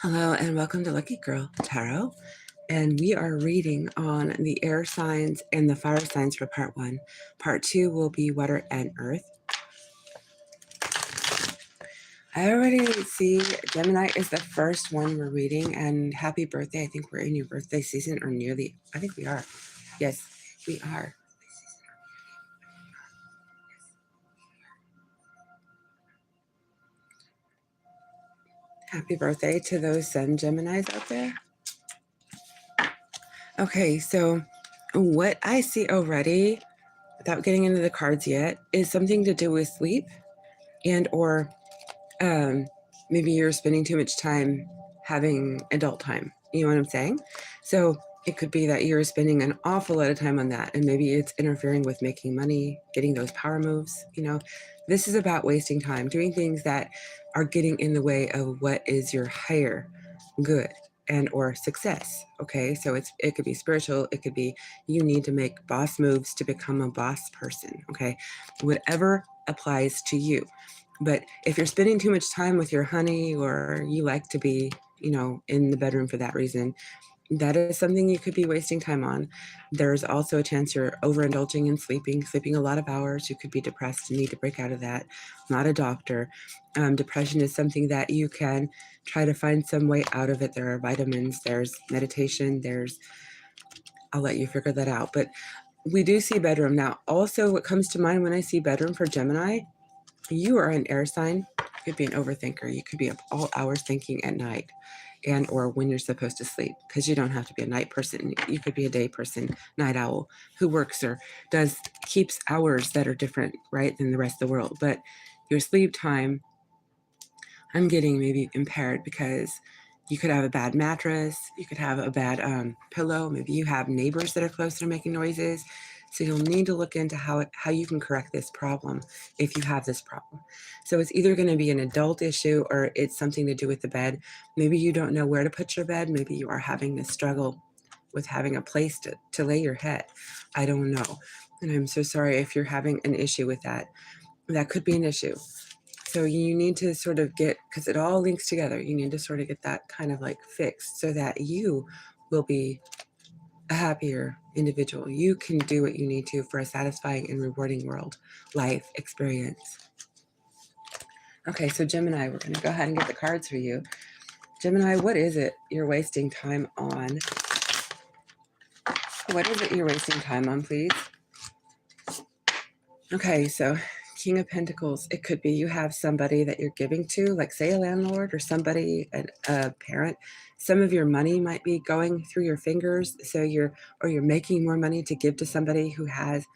Hello and welcome to Lucky Girl Tarot, and we are reading on the air signs and the fire signs for part 1. Part 2 will be water and earth. I already see Gemini is the first one we're reading, and happy birthday. I think we're in your birthday season or nearly. I think we are. Yes, we are. Happy birthday to those Sun Geminis out there. Okay, so what I see already, without getting into the cards yet, is something to do with sleep and or maybe you're spending too much time having adult time. You know what I'm saying? So it could be that you're spending an awful lot of time on that, and maybe it's interfering with making money, getting those power moves. This is about wasting time, doing things that are getting in the way of what is your higher good and or success. Okay, so it could be spiritual, it could be you need to make boss moves to become a boss person. Okay, whatever applies to you. But if you're spending too much time with your honey, or you like to be, in the bedroom for that reason, that is something you could be wasting time on. There's also a chance you're overindulging in sleeping a lot of hours. You could be depressed and need to break out of that. I'm not a doctor. Depression is something that you can try to find some way out of it. There are vitamins, there's meditation, I'll let you figure that out. But we do see bedroom. Now, also what comes to mind when I see bedroom for Gemini, you are an air sign. You could be an overthinker. You could be up all hours thinking at night and or when you're supposed to sleep, because you don't have to be a night person. You could be a day person, night owl, who works or keeps hours that are different, right, than the rest of the world. But your sleep time, I'm getting maybe impaired because you could have a bad mattress. You could have a bad pillow. Maybe you have neighbors that are close that are making noises. So you'll need to look into how you can correct this problem if you have this problem. So it's either going to be an adult issue or it's something to do with the bed. Maybe you don't know where to put your bed. Maybe you are having this struggle with having a place to lay your head. I don't know. And I'm so sorry if you're having an issue with that. That could be an issue. So you need to sort of because it all links together, you need to sort of get that kind of like fixed so that you will be a happier individual. You can do what you need to for a satisfying and rewarding life experience. Okay, so Gemini, we're going to go ahead and get the cards for you. Gemini, what is it you're wasting time on? What is it you're wasting time on, please? Okay, so King of Pentacles, it could be you have somebody that you're giving to, like say a landlord or somebody, a parent. Some of your money might be going through your fingers, so you're making more money to give to somebody who has,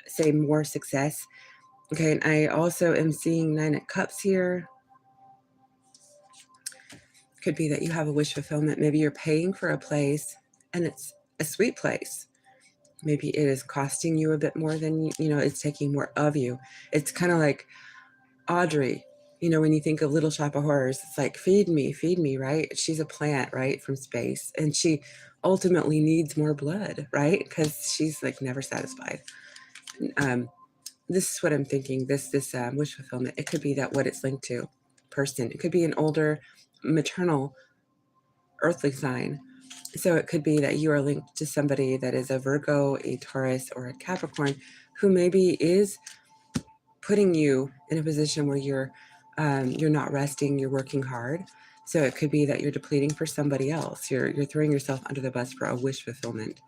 say, more success. Okay, and I also am seeing 9 of Cups here. Could be that you have a wish fulfillment. Maybe you're paying for a place and it's a sweet place. Maybe it is costing you a bit more than, it's taking more of you. It's kind of like Audrey, when you think of Little Shop of Horrors, it's like, feed me, right? She's a plant, right, from space. And she ultimately needs more blood, right? Because she's like never satisfied. This is what I'm thinking, this wish fulfillment. It could be that what it's linked to person. It could be an older maternal earthly sign. So it could be that you are linked to somebody that is a Virgo, a Taurus, or a Capricorn, who maybe is putting you in a position where you're not resting, you're working hard. So it could be that you're depleting for somebody else. You're throwing yourself under the bus for a wish fulfillment.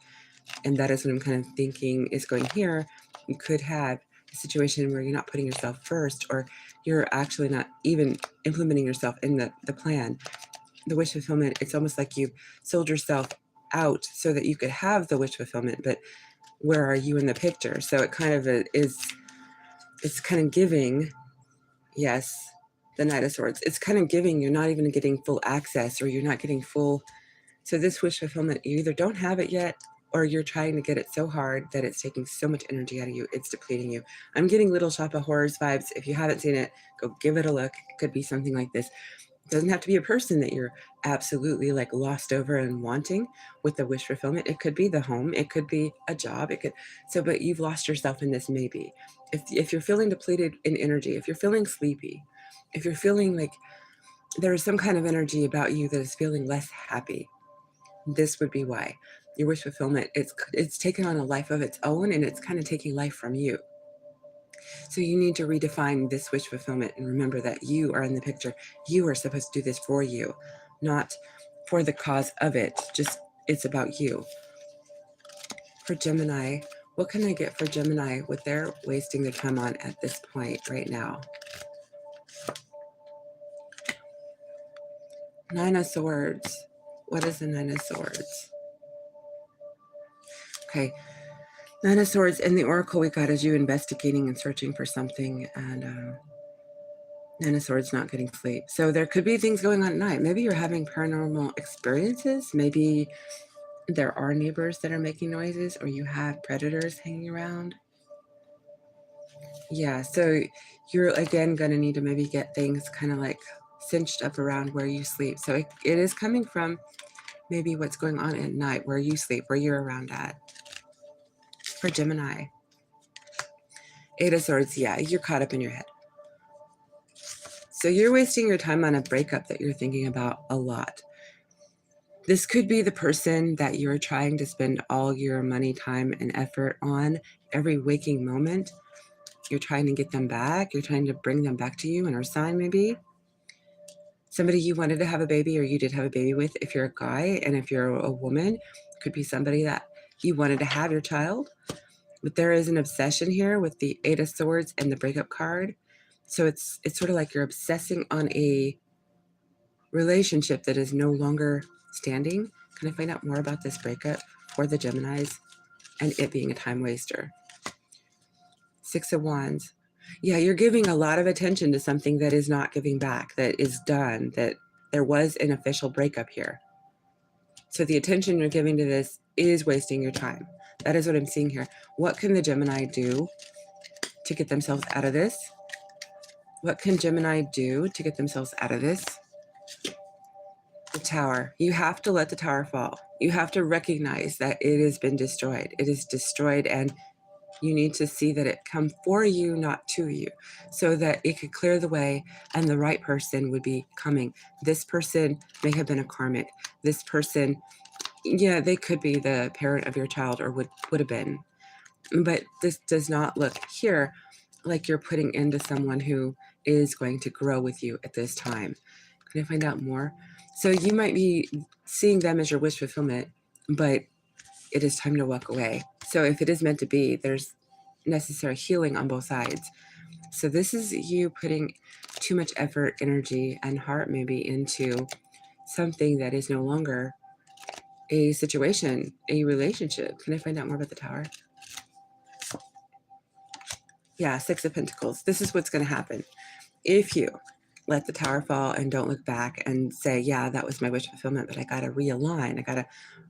And that is what I'm kind of thinking is going here. You could have a situation where you're not putting yourself first, or you're actually not even implementing yourself in the plan. The wish fulfillment, it's almost like you sold yourself out so that you could have the wish fulfillment, but where are you in the picture? So it kind of it's kind of giving, yes, the Knight of Swords. It's kind of giving, you're not even getting full access, or you're not getting full. So this wish fulfillment, you either don't have it yet, or you're trying to get it so hard that it's taking so much energy out of you, it's depleting you. I'm getting Little Shop of Horrors vibes. If you haven't seen it, go give it a look. It could be something like this. It doesn't have to be a person that you're absolutely like lost over and wanting with the wish fulfillment. It could be the home. It could be a job. But you've lost yourself in this maybe. If you're feeling depleted in energy, if you're feeling sleepy, if you're feeling like there's some kind of energy about you that is feeling less happy. This would be why. Your wish fulfillment, it's taken on a life of its own, and it's kind of taking life from you. So you need to redefine this wish fulfillment and remember that you are in the picture. You are supposed to do this for you, not for the cause of it. Just, it's about you. For Gemini, what can I get for Gemini what they're wasting their time on at this point right now? Nine of Swords. What is the Nine of Swords? Okay. Nine of Swords in the Oracle we got is you investigating and searching for something, and Nine of Swords not getting sleep. So there could be things going on at night. Maybe you're having paranormal experiences. Maybe there are neighbors that are making noises, or you have predators hanging around. Yeah, so you're again going to need to maybe get things kind of like cinched up around where you sleep. So it is coming from maybe what's going on at night, where you sleep, where you're around at. For Gemini, Eight of Swords, yeah, you're caught up in your head. So you're wasting your time on a breakup that you're thinking about a lot. This could be the person that you're trying to spend all your money, time, and effort on every waking moment. You're trying to get them back. You're trying to bring them back to you in our sign, maybe. Somebody you wanted to have a baby, or you did have a baby with, if you're a guy, and if you're a woman, could be somebody that you wanted to have your child. But there is an obsession here with the Eight of Swords and the breakup card. So it's sort of like you're obsessing on a relationship that is no longer standing. Can I find out more about this breakup for the Geminis and it being a time waster? Six of Wands. Yeah, you're giving a lot of attention to something that is not giving back, that is done, that there was an official breakup here. So the attention you're giving to this is wasting your time. That is what I'm seeing here. What can the Gemini do to get themselves out of this? What can Gemini do to get themselves out of this? The Tower. You have to let the Tower fall. You have to recognize that it has been destroyed. It is destroyed, and you need to see that it come for you, not to you, so that it could clear the way and the right person would be coming. This person may have been a karmic. This person, yeah, they could be the parent of your child, or would have been. But this does not look here like you're putting into someone who is going to grow with you at this time. Can I find out more? So you might be seeing them as your wish fulfillment, but it is time to walk away. So if it is meant to be, there's necessary healing on both sides. So this is you putting too much effort, energy, and heart maybe into something that is no longer a situation, a relationship. Can I find out more about the Tower? Yeah, Six of Pentacles. This is what's going to happen. If you let the Tower fall and don't look back and say, yeah, that was my wish fulfillment, but I got to realign. I got to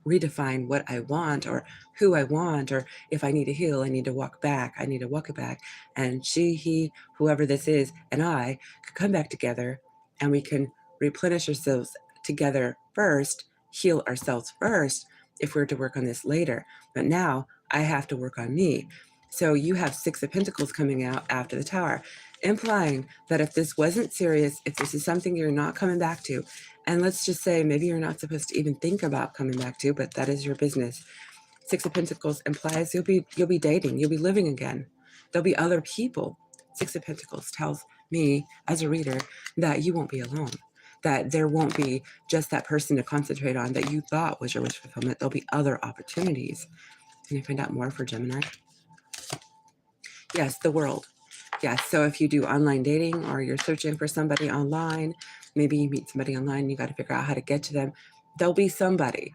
redefine what I want, or who I want, or if I need to heal, I need to walk back. I need to walk it back. And she, he, whoever this is, and I could come back together, and we can replenish ourselves together first, heal ourselves first, if we're to work on this later. But now I have to work on me. So you have Six of Pentacles coming out after the Tower, implying that if this wasn't serious, if this is something you're not coming back to, and let's just say maybe you're not supposed to even think about coming back to, but that is your business. Six of Pentacles implies you'll be dating, you'll be living again. There'll be other people. Six of Pentacles tells me as a reader that you won't be alone, that there won't be just that person to concentrate on that you thought was your wish fulfillment. There'll be other opportunities. Can you find out more for Gemini? Yes, the World. Yes, so if you do online dating, or you're searching for somebody online, maybe you meet somebody online, you got to figure out how to get to them. There'll be somebody.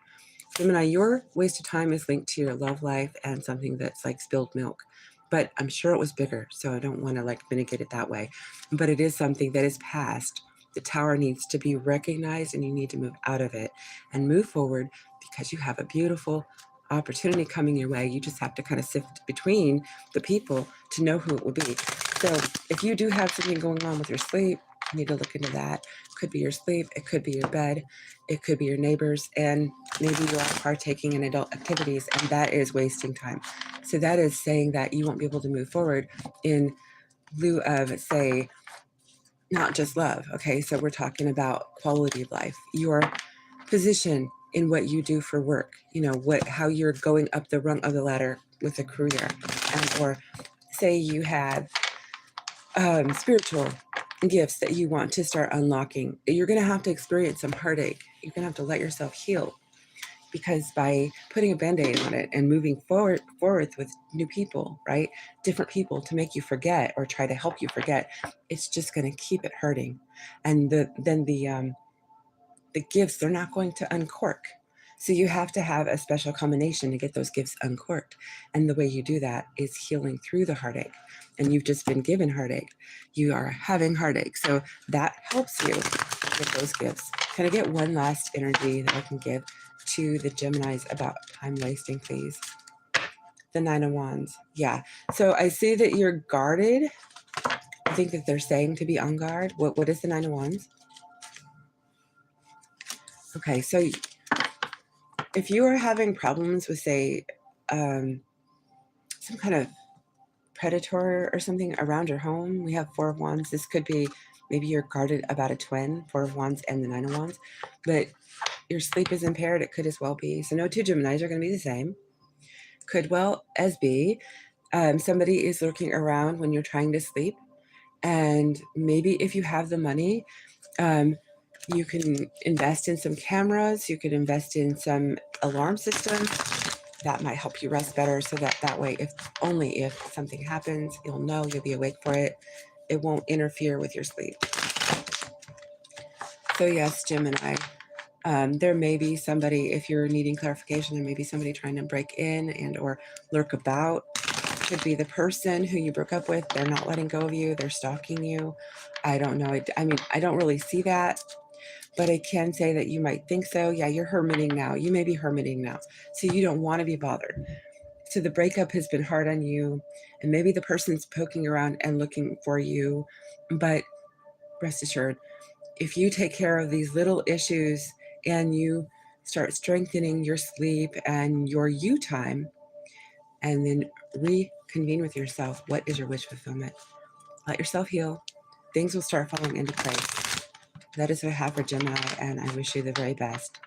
Gemini, your waste of time is linked to your love life and something that's like spilled milk. But I'm sure it was bigger, so I don't want to like mitigate it that way. But it is something that is past. The Tower needs to be recognized, and you need to move out of it and move forward, because you have a beautiful opportunity coming your way. You just have to kind of sift between the people to know who it will be. So if you do have something going on with your sleep, you need to look into that. Could be your sleep, it could be your bed, it could be your neighbors, and maybe you are partaking in adult activities, and that is wasting time. So that is saying that you won't be able to move forward in lieu of, say, not just love. Okay, so we're talking about quality of life, your position in what you do for work, how you're going up the rung of the ladder with a career, or say you have spiritual gifts that you want to start unlocking. You're going to have to experience some heartache. You're going to have to let yourself heal, because by putting a band-aid on it and moving forward with new people, right, different people to make you forget or try to help you forget, it's just going to keep it hurting. And then the gifts, they're not going to uncork. So you have to have a special combination to get those gifts uncorked. And the way you do that is healing through the heartache. And you've just been given heartache. You are having heartache. So that helps you get those gifts. Can I get one last energy that I can give to the Geminis about time wasting, please? The Nine of Wands. Yeah. So I see that you're guarded. I think that they're saying to be on guard. What is the Nine of Wands? Okay, so if you are having problems with, say, some kind of predator or something around your home, we have Four of Wands. This could be maybe you're guarded about a twin, Four of Wands and the Nine of Wands, but your sleep is impaired. It could as well be. So no two Geminis are going to be the same. Could well as be somebody is lurking around when you're trying to sleep. And maybe if you have the money, you can invest in some cameras. You could invest in some alarm systems. That might help you rest better, so that way, if something happens, you'll know, you'll be awake for it. It won't interfere with your sleep. So yes, Gemini, there may be somebody, if you're needing clarification, there may be somebody trying to break in and or lurk about. Could be the person who you broke up with. They're not letting go of you. They're stalking you. I don't know. I mean, I don't really see that, but I can say that you might think so. Yeah, you're hermiting now. You may be hermiting now. So you don't want to be bothered. So the breakup has been hard on you, and maybe the person's poking around and looking for you. But rest assured, if you take care of these little issues and you start strengthening your sleep and your you time, and then reconvene with yourself, what is your wish fulfillment? Let yourself heal. Things will start falling into place. That is what I have for Gemini, and I wish you the very best.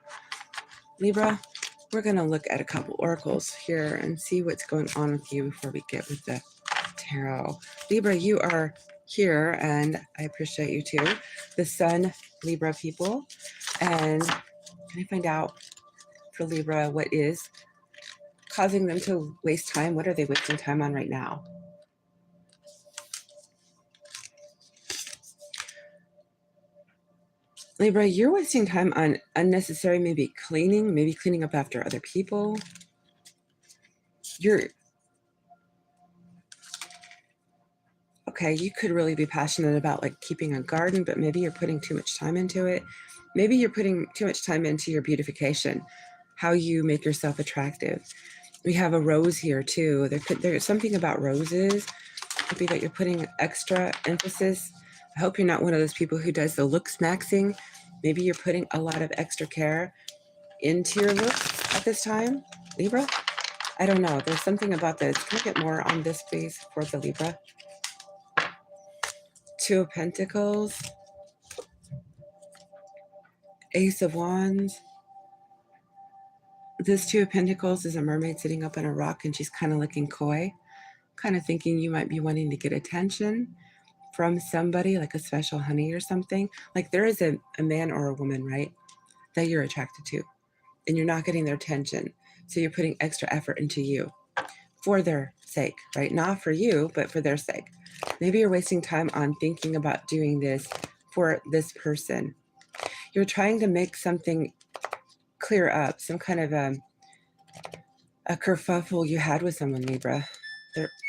Libra, we're going to look at a couple oracles here and see what's going on with you before we get with the tarot. Libra, you are here, and I appreciate you too. The Sun, Libra people. And can I find out for Libra what is causing them to waste time? What are they wasting time on right now? Libra, you're wasting time on unnecessary, maybe cleaning up after other people. Okay, you could really be passionate about like keeping a garden, but maybe you're putting too much time into it. Maybe you're putting too much time into your beautification, how you make yourself attractive. We have a rose here too. There's something about roses. Could be that you're putting extra emphasis. I hope you're not one of those people who does the looks maxing. Maybe you're putting a lot of extra care into your looks at this time, Libra. I don't know. There's something about this. Can I get more on this, please, for the Libra? Two of Pentacles, Ace of Wands. This Two of Pentacles is a mermaid sitting up on a rock, and she's kind of looking coy, kind of thinking you might be wanting to get attention from somebody, like a special honey or something. Like there is a man or a woman, right, that you're attracted to, and you're not getting their attention. So you're putting extra effort into you for their sake, right? Not for you, but for their sake. Maybe you're wasting time on thinking about doing this for this person. You're trying to make something clear up, some kind of a kerfuffle you had with someone, Libra.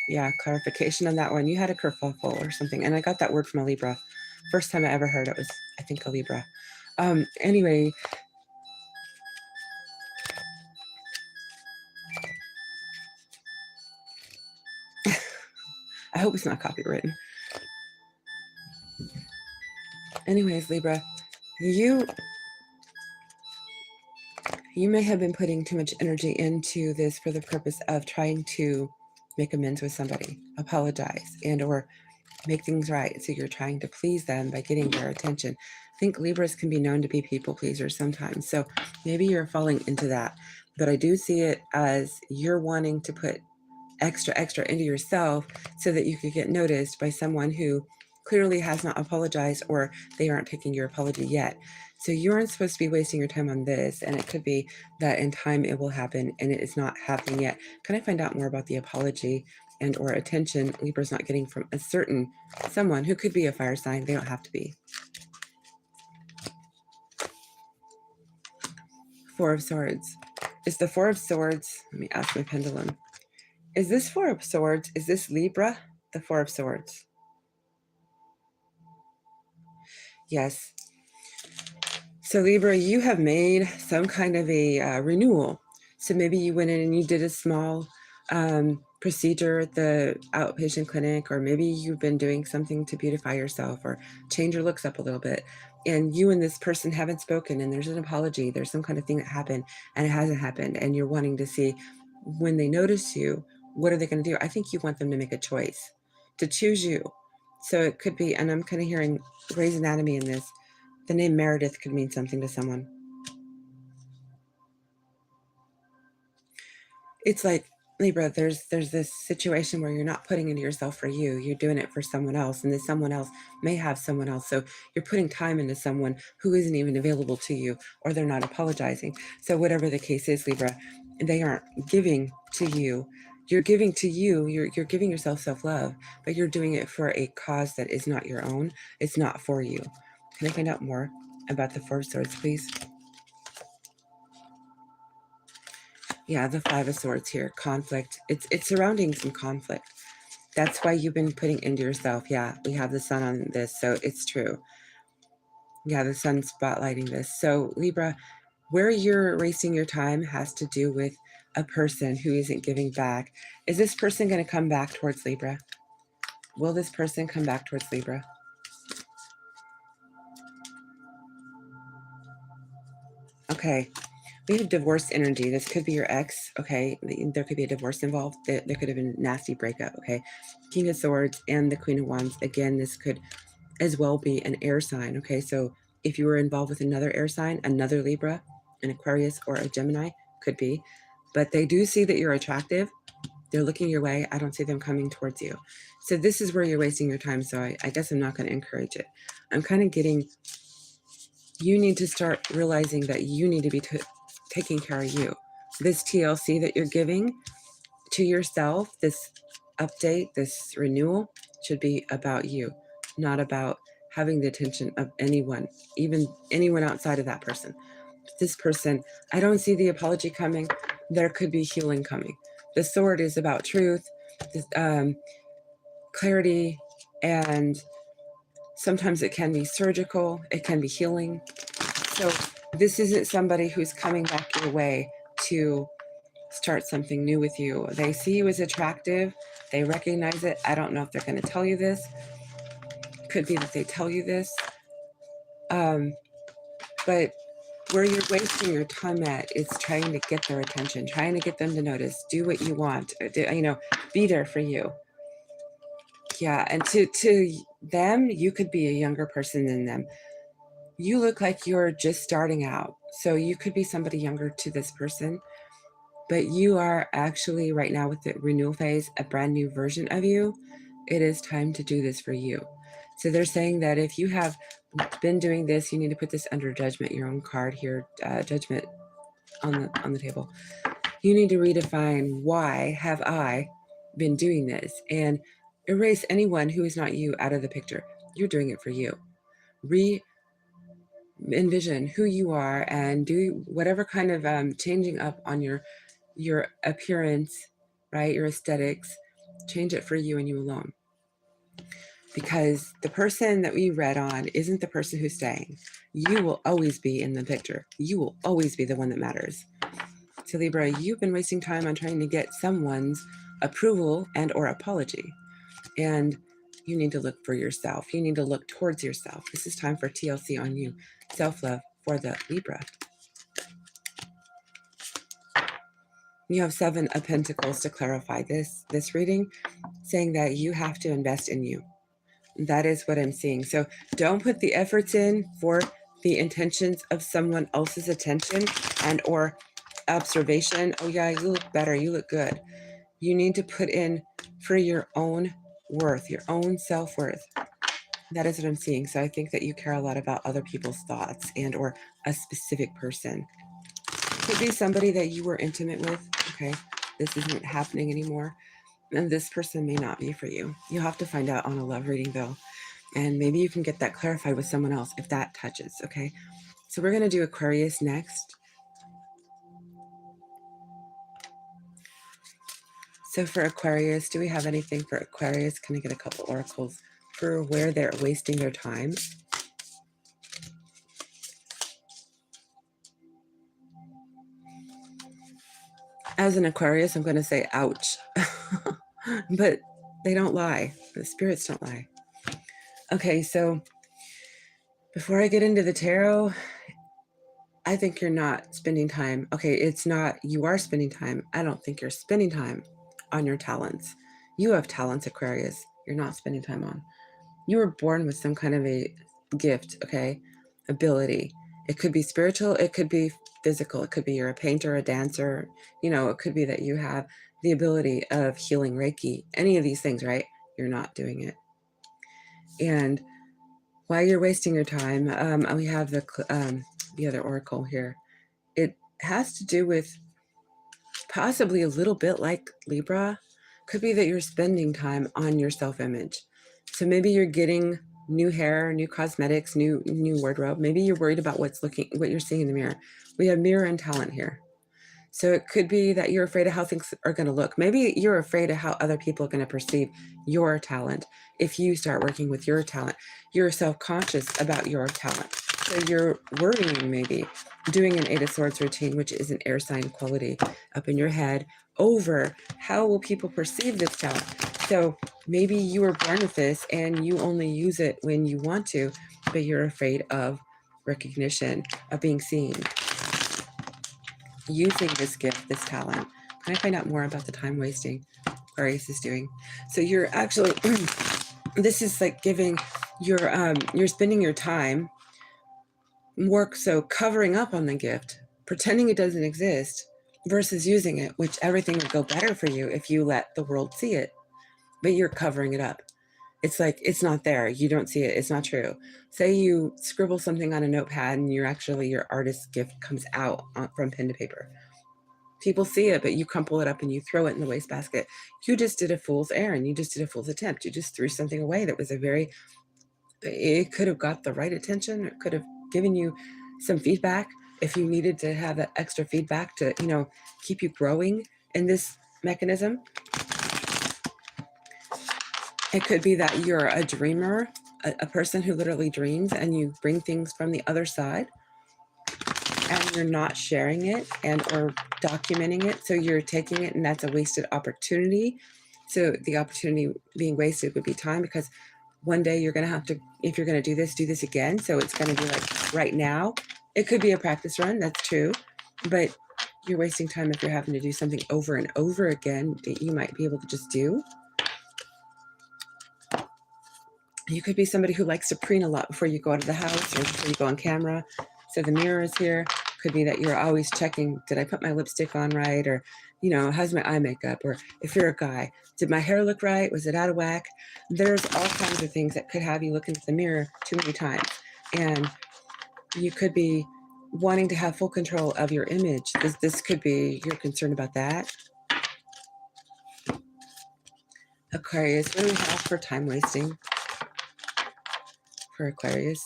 Yeah, clarification on that one. You had a kerfuffle or something, and I got that word from a Libra. First time I ever heard it was, I think, a Libra. Anyway, I hope it's not copywritten. Anyways, Libra, you may have been putting too much energy into this for the purpose of trying to make amends with somebody, apologize, and or make things right. So you're trying to please them by getting their attention. I think Libras can be known to be people pleasers sometimes. So maybe you're falling into that. But I do see it as you're wanting to put extra into yourself so that you could get noticed by someone who clearly has not apologized, or they aren't taking your apology yet. So you aren't supposed to be wasting your time on this, and it could be that in time it will happen and it is not happening yet. Can I find out more about the apology and or attention Libra's not getting from a certain someone who could be a fire sign? They don't have to be. Four of Swords. Is the Four of Swords, let me ask my pendulum. Is this Four of Swords, is this Libra, the Four of Swords? Yes. So Libra, you have made some kind of a renewal. So maybe you went in and you did a small procedure at the outpatient clinic, or maybe you've been doing something to beautify yourself or change your looks up a little bit. And you and this person haven't spoken, and there's an apology. There's some kind of thing that happened and it hasn't happened. And you're wanting to see when they notice you, what are they going to do? I think you want them to make a choice, to choose you. So it could be, and I'm kind of hearing Grey's Anatomy in this. The name Meredith could mean something to someone. It's like, Libra, there's this situation where you're not putting into yourself for you. You're doing it for someone else, and this someone else may have someone else. So you're putting time into someone who isn't even available to you, or they're not apologizing. So whatever the case is, Libra, they aren't giving to you. You're giving to you. You're giving yourself self-love, but you're doing it for a cause that is not your own. It's not for you. Can I find out more about the Four of Swords, please? Yeah, the Five of Swords here, conflict. It's surrounding some conflict. That's why you've been putting into yourself. Yeah, we have the sun on this, so it's true. Yeah, the sun's spotlighting this. So Libra, where you're wasting your time has to do with a person who isn't giving back. Is this person going to come back towards Libra? Will this person come back towards Libra? Okay. We have divorce energy. This could be your ex, okay? There could be a divorce involved. There could have been a nasty breakup, okay? King of Swords and the Queen of Wands. Again, this could as well be an air sign, okay? So if you were involved with another air sign, another Libra, an Aquarius, or a Gemini, could be. But they do see that you're attractive. They're looking your way. I don't see them coming towards you. So this is where you're wasting your time. So I guess I'm not going to encourage it. I'm kind of getting, you need to start realizing that you need to be taking care of you. This TLC that you're giving to yourself, this update, this renewal, should be about you, not about having the attention of anyone, even anyone outside of that person. This person, I don't see the apology coming. There could be healing coming. The sword is about truth, clarity, and sometimes it can be surgical, it can be healing. So this isn't somebody who's coming back your way to start something new with you. They see you as attractive. They recognize it. I don't know if they're going to tell you this. Could be that they tell you this. But where you're wasting your time at is trying to get their attention, trying to get them to notice, do what you want, be there for you. Yeah, and to them, you could be a younger person than them. You look like you're just starting out. So you could be somebody younger to this person, but you are actually right now with the renewal phase, a brand new version of you. It is time to do this for you. So they're saying that if you have been doing this, you need to put this under judgment, your own card here, judgment on the table. You need to redefine, why have I been doing this, and erase anyone who is not you out of the picture. You're doing it for you. Envision who you are and do whatever kind of changing up on your appearance, right? Your aesthetics, change it for you and you alone. Because the person that we read on isn't the person who's staying. You will always be in the picture. You will always be the one that matters. So Libra, you've been wasting time on trying to get someone's approval and or apology. And you need to look for yourself. You need to look towards yourself. This is time for TLC on you. Self-love for the Libra. You have Seven of Pentacles to clarify this reading, saying that you have to invest in you. That is what I'm seeing. So don't put the efforts in for the intentions of someone else's attention and or observation. Oh yeah, you look better. You look good. You need to put in for your own worth, your own self-worth. That is what I'm seeing. So I think that you care a lot about other people's thoughts and or a specific person. Could be somebody that you were intimate with. Okay, this isn't happening anymore. And this person may not be for you. You'll have to find out on a love reading though. And maybe you can get that clarified with someone else if that touches, okay? So we're going to do Aquarius next. So for Aquarius, do we have anything for Aquarius? Can I get a couple oracles for where they're wasting their time? As an Aquarius, I'm going to say ouch. But they don't lie. The spirits don't lie. Okay, so before I get into the tarot, I think you're not spending time. Okay, it's not, you are spending time. I don't think you're spending time on your talents. You have talents, Aquarius. You're not spending time on. You were born with some kind of a gift, okay? Ability. It could be spiritual. It could be physical. It could be you're a painter, a dancer. You know, it could be that you have the ability of healing Reiki. Any of these things, right? You're not doing it. And while you're wasting your time, we have the other oracle here. It has to do with possibly a little bit like Libra. Could be that you're spending time on your self-image. So maybe you're getting new hair, new cosmetics, new wardrobe. Maybe you're worried about what you're seeing in the mirror. We have mirror and talent here. So it could be that you're afraid of how things are going to look. Maybe you're afraid of how other people are going to perceive your talent. If you start working with your talent, you're self-conscious about your talent. So you're worrying, maybe doing an 8 of Swords routine, which is an air sign quality up in your head, over how will people perceive this talent. So maybe you were born with this and you only use it when you want to, but you're afraid of recognition, of being seen. Using this gift, this talent. Can I find out more about the time wasting Aquarius is doing? So you're actually, this is like giving you're spending your time so covering up on the gift, pretending it doesn't exist, versus using it, which everything would go better for you if you let the world see it, but you're covering it up. It's like, it's not there. You don't see it. It's not true. Say you scribble something on a notepad and your artist's gift comes out from pen to paper. People see it, but you crumple it up and you throw it in the wastebasket. You just did a fool's errand. You just did a fool's attempt. You just threw something away that was it could have got the right attention. It could have given you some feedback if you needed to have that extra feedback to, keep you growing in this mechanism. It could be that you're a dreamer, a person who literally dreams, and you bring things from the other side and you're not sharing it or documenting it. So you're taking it and that's a wasted opportunity. So the opportunity being wasted would be time, because one day you're going to have to, if you're going to do this again. So it's going to be like right now. It could be a practice run. That's true. But you're wasting time if you're having to do something over and over again that you might be able to just do. You could be somebody who likes to preen a lot before you go out of the house or before you go on camera. So the mirror is here. Could be that you're always checking, did I put my lipstick on right? Or, how's my eye makeup? Or if you're a guy, did my hair look right? Was it out of whack? There's all kinds of things that could have you look into the mirror too many times. And you could be wanting to have full control of your image. This could be, you're concerned about that. Aquarius, what do we have for time wasting for Aquarius?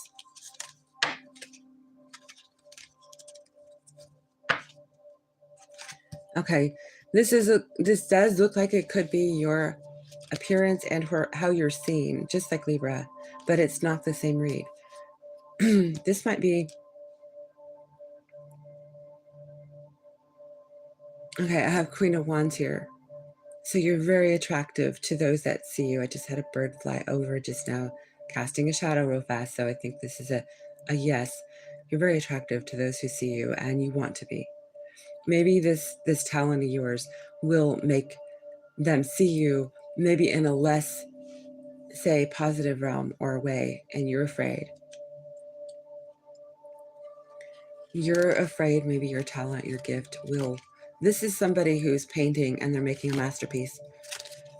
Okay, this does look like it could be your appearance and how you're seen, just like Libra, but it's not the same read. This might be, okay, I have Queen of Wands here. So you're very attractive to those that see you. I just had a bird fly over just now, casting a shadow real fast. So I think this is a yes. You're very attractive to those who see you and you want to be. Maybe this talent of yours will make them see you maybe in a less say, positive realm or way, and you're afraid. You're afraid maybe your talent, your gift will. This is somebody who's painting and they're making a masterpiece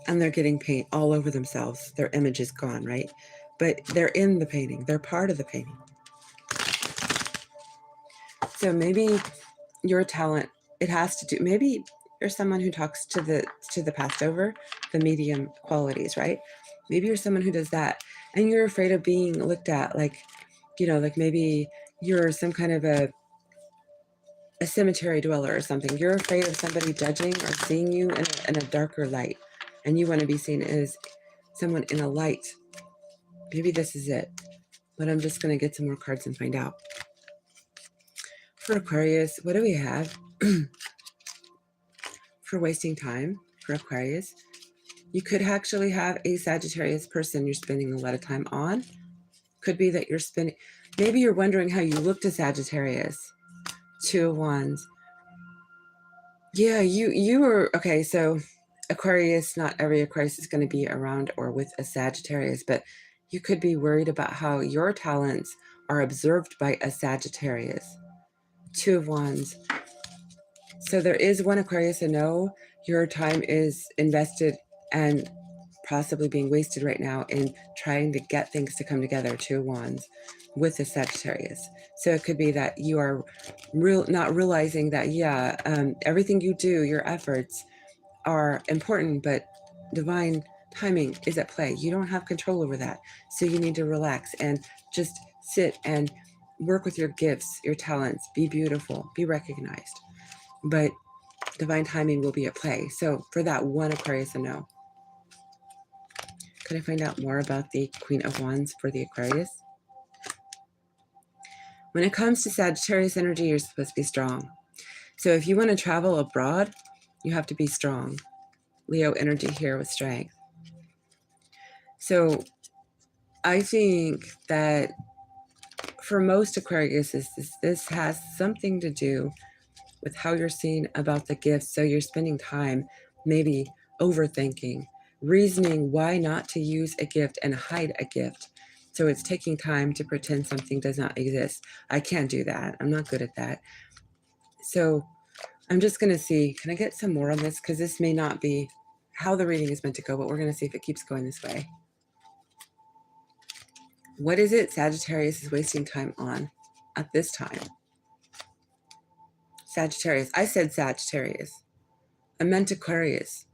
and they're getting paint all over themselves. Their image is gone, right? But they're in the painting. They're part of the painting. So maybe your talent, it has to do, maybe you're someone who talks to the past over, the medium qualities, right? Maybe you're someone who does that and you're afraid of being looked at like, you know, like maybe you're some kind of a cemetery dweller or something. You're afraid of somebody judging or seeing you in a darker light, and you want to be seen as someone in a light. Maybe this is it, but I'm just going to get some more cards and find out. For Aquarius, what do we have? For wasting time, for Aquarius, you could actually have a Sagittarius person you're spending a lot of time on. Could be that you're spending, maybe you're wondering how you look to Sagittarius. 2 of Wands. Yeah, you were, okay, so Aquarius, not every Aquarius is going to be around or with a Sagittarius, but you could be worried about how your talents are observed by a Sagittarius. 2 of Wands. So there is one Aquarius, I know your time is invested and possibly being wasted right now in trying to get things to come together. 2 of Wands with the Sagittarius. So it could be that you are not realizing that, yeah, everything you do, your efforts are important, but divine timing is at play. You don't have control over that. So you need to relax and just sit and work with your gifts, your talents, be beautiful, be recognized. But divine timing will be at play. So for that one Aquarius, I know. Could I find out more about the Queen of Wands for the Aquarius? When it comes to Sagittarius energy, you're supposed to be strong. So if you want to travel abroad, you have to be strong. Leo energy here with strength. So I think that for most Aquarius, this has something to do with how you're seeing about the gifts. So you're spending time maybe overthinking, reasoning why not to use a gift and hide a gift. So it's taking time to pretend something does not exist. I can't do that. I'm not good at that. So I'm just going to see, can I get some more on this? Because this may not be how the reading is meant to go, but we're going to see if it keeps going this way. What is it Sagittarius is wasting time on at this time? Sagittarius. I said Sagittarius. I meant Aquarius.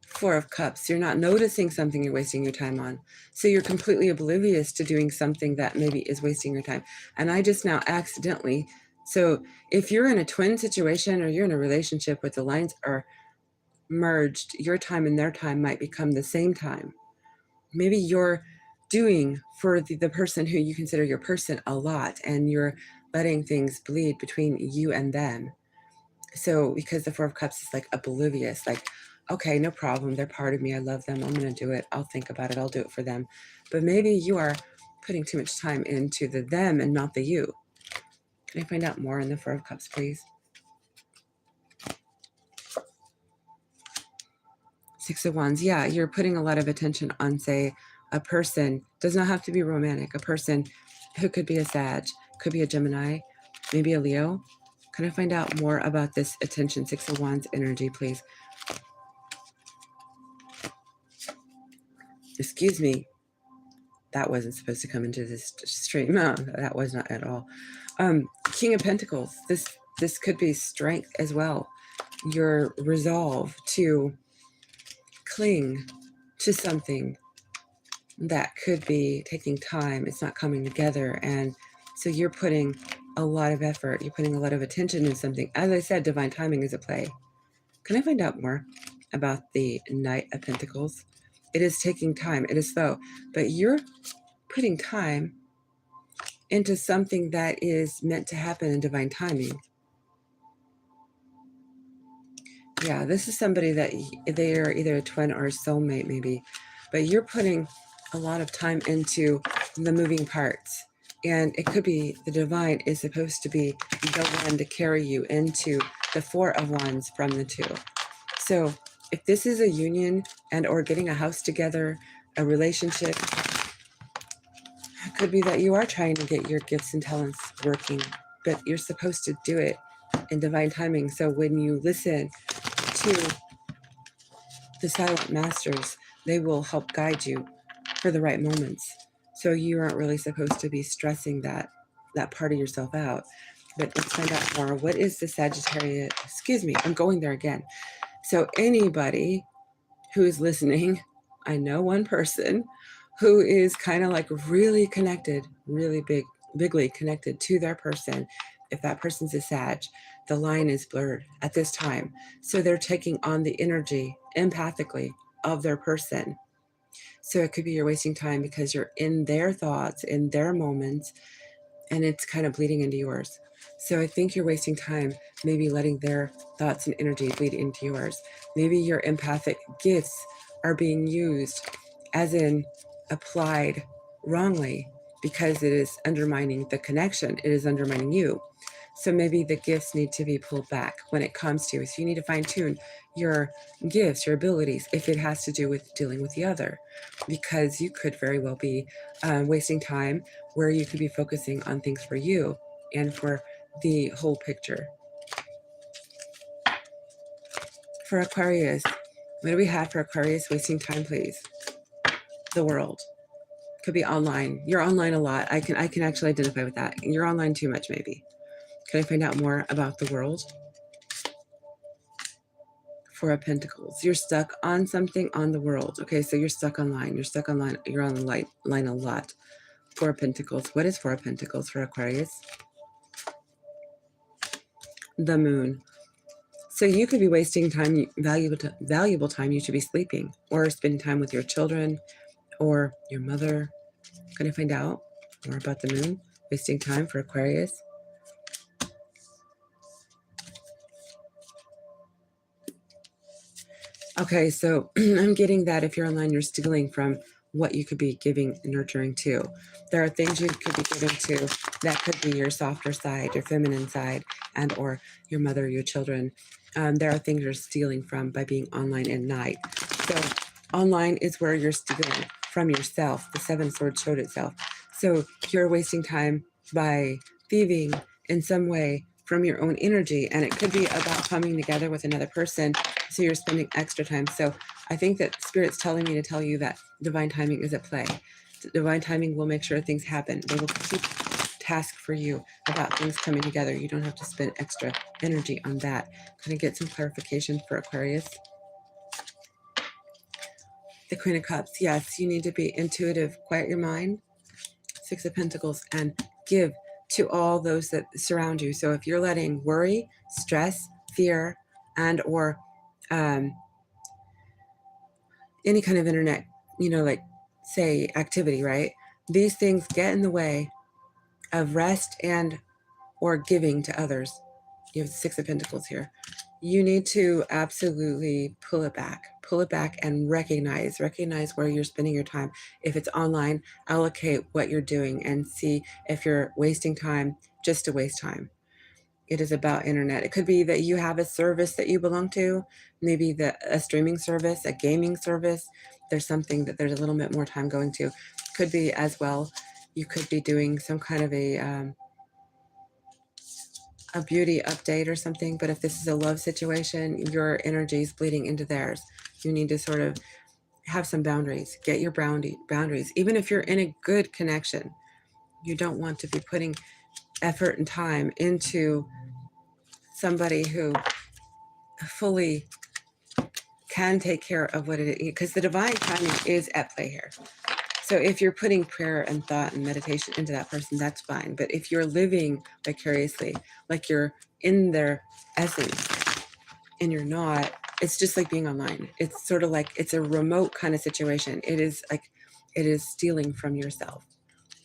4 of Cups. You're not noticing something you're wasting your time on. So you're completely oblivious to doing something that maybe is wasting your time. And I just now accidentally, so if you're in a twin situation or you're in a relationship where the lines are merged, your time and their time might become the same time. Maybe you're doing for the person who you consider your person a lot, and you're letting things bleed between you and them. So because the 4 of Cups is like oblivious, like, okay, no problem. They're part of me. I love them. I'm going to do it. I'll think about it. I'll do it for them. But maybe you are putting too much time into the them and not the you. Can I find out more in the 4 of Cups, please? 6 of Wands. Yeah, you're putting a lot of attention on, say, a person. Does not have to be romantic. A person who could be a Sag, could be a Gemini, maybe a Leo. Can I find out more about this attention? 6 of Wands energy, please. Excuse me. That wasn't supposed to come into this stream. No, that was not at all. King of Pentacles. This could be strength as well. Your resolve to cling to something that could be taking time. It's not coming together. And so you're putting a lot of effort. You're putting a lot of attention in something. As I said, divine timing is at play. Can I find out more about the Knight of Pentacles? It is taking time. It is slow. But you're putting time into something that is meant to happen in divine timing. Yeah, this is somebody that they are either a twin or a soulmate maybe, but you're putting a lot of time into the moving parts. And it could be the divine is supposed to be the one to carry you into the 4 of Wands from the 2. So if this is a union and or getting a house together, a relationship, it could be that you are trying to get your gifts and talents working, but you're supposed to do it in divine timing. So when you listen to the silent masters, they will help guide you for the right moments. So you aren't really supposed to be stressing that part of yourself out. But let's find out more. What is the Sagittarius? Excuse me, I'm going there again. So anybody who is listening, I know one person who is kind of like really connected, really bigly connected to their person. If that person's a Sag, the line is blurred at this time. So they're taking on the energy empathically of their person. So it could be you're wasting time because you're in their thoughts, in their moments, and it's kind of bleeding into yours. So I think you're wasting time maybe letting their thoughts and energy bleed into yours. Maybe your empathic gifts are being used as in applied wrongly because it is undermining the connection. It is undermining you. So maybe the gifts need to be pulled back when it comes to you. So you need to fine tune your gifts, your abilities, if it has to do with dealing with the other, because you could very well be wasting time where you could be focusing on things for you and for the whole picture. For Aquarius, what do we have for Aquarius wasting time, please? The world. Could be online. You're online a lot. I can actually identify with that. You're online too much, maybe. Can I find out more about the world? Four of Pentacles. You're stuck on something on the world. Okay, so you're stuck online. You're stuck online. You're on the line a lot. Four of Pentacles. What is Four of Pentacles for Aquarius? The Moon. So you could be wasting time, valuable time. You should be sleeping or spending time with your children or your mother. Can I find out more about the Moon? Wasting time for Aquarius. Okay, so I'm getting that if you're online, you're stealing from what you could be giving, nurturing to. There are things you could be giving to that could be your softer side, your feminine side, and or your mother, your children. There are things you're stealing from by being online at night. So online is where you're stealing from yourself. The Seven of Swords showed itself. So you're wasting time by thieving in some way from your own energy, and it could be about coming together with another person, so you're spending extra time. So I think that Spirit's telling me to tell you that divine timing is at play. Divine timing will make sure things happen. They will keep task for you about things coming together. You don't have to spend extra energy on that. Can I get some clarification for Aquarius? The Queen of Cups. Yes, you need to be intuitive. Quiet your mind. Six of Pentacles, and give to all those that surround you. So if you're letting worry, stress, fear, and or any kind of internet, like say activity, right? These things get in the way of rest and or giving to others. You have the Six of Pentacles here. You need to absolutely pull it back and recognize where you're spending your time. If it's online, allocate what you're doing and see if you're wasting time just to waste time. It is about internet. It could be that you have a service that you belong to, maybe a streaming service, a gaming service. There's something that there's a little bit more time going to. Could be as well, you could be doing some kind of a beauty update or something. But if this is a love situation, your energy is bleeding into theirs. You need to sort of have some boundaries. Get your boundaries. Even if you're in a good connection, you don't want to be putting effort and time into somebody who fully can take care of what it is, because the divine timing is at play here. So if you're putting prayer and thought and meditation into that person, that's fine. But if you're living vicariously, like you're in their essence and you're not, it's just like being online. It's sort of like it's a remote kind of situation. It is stealing from yourself.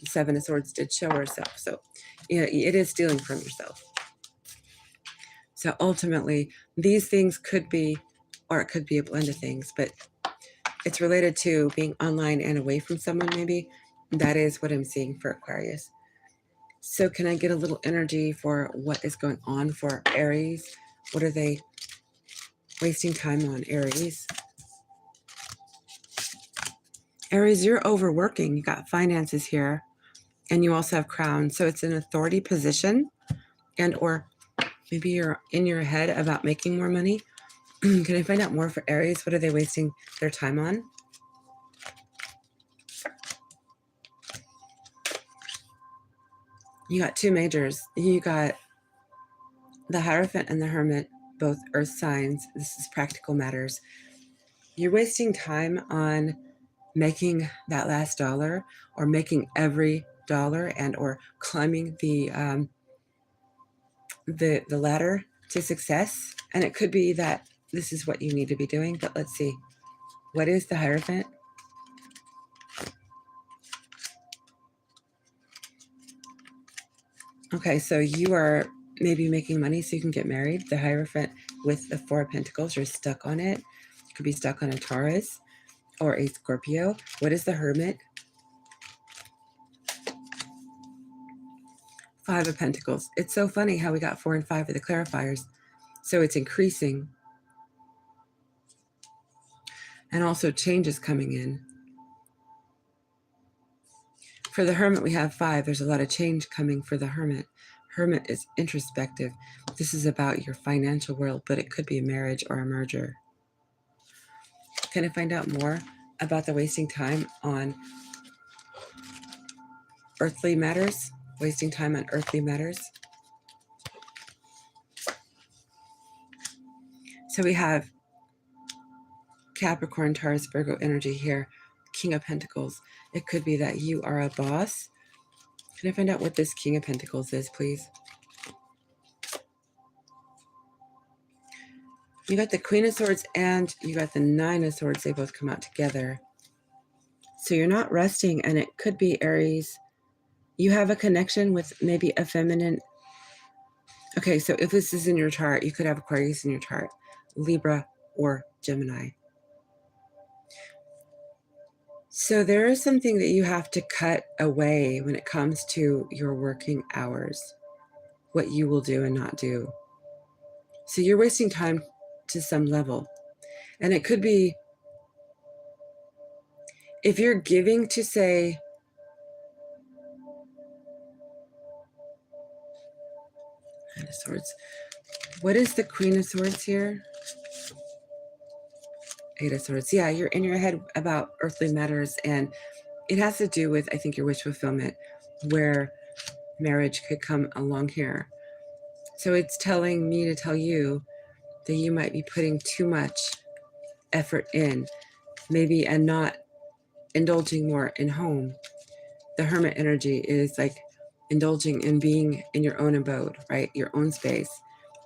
The Seven of Swords did show herself. So it is stealing from yourself. So ultimately, these things could be, or it could be a blend of things, but it's related to being online and away from someone, maybe. That is what I'm seeing for Aquarius. So can I get a little energy for what is going on for Aries? What are they wasting time on, Aries? Aries, you're overworking. You got finances here, and you also have crown. So it's an authority position, and or maybe you're in your head about making more money. Can I find out more for Aries? What are they wasting their time on? You got two majors. You got the Hierophant and the Hermit, both earth signs. This is practical matters. You're wasting time on making that last dollar, or making every dollar, and or climbing the ladder to success. And it could be that this is what you need to be doing, but let's see. What is the Hierophant? Okay, so you are maybe making money so you can get married. The Hierophant with the Four of Pentacles, you're stuck on it. You could be stuck on a Taurus or a Scorpio. What is the Hermit? Five of Pentacles. It's so funny how we got 4 and 5 of the clarifiers. So it's increasing. And also changes coming in. For the Hermit, we have 5. There's a lot of change coming for the Hermit. Hermit is introspective. This is about your financial world, but it could be a marriage or a merger. Can I find out more about the wasting time on earthly matters? Wasting time on earthly matters. So we have Capricorn, Taurus, Virgo energy here. King of Pentacles. It could be that you are a boss. Can I find out what this King of Pentacles is, please? You got the Queen of Swords and you got the Nine of Swords. They both come out together. So you're not resting, and it could be Aries. You have a connection with maybe a feminine. Okay, so if this is in your chart, you could have Aquarius in your chart, Libra or Gemini. So there is something that you have to cut away when it comes to your working hours, what you will do and not do. So you're wasting time to some level. And it could be, if you're giving to, say, Nine of Swords. What is the Queen of Swords here? Eight of Swords. Yeah, you're in your head about earthly matters, and it has to do with, I think, your wish fulfillment, where marriage could come along here. So it's telling me to tell you that you might be putting too much effort in, maybe, and not indulging more in home. The Hermit energy is like indulging in being in your own abode, right? Your own space.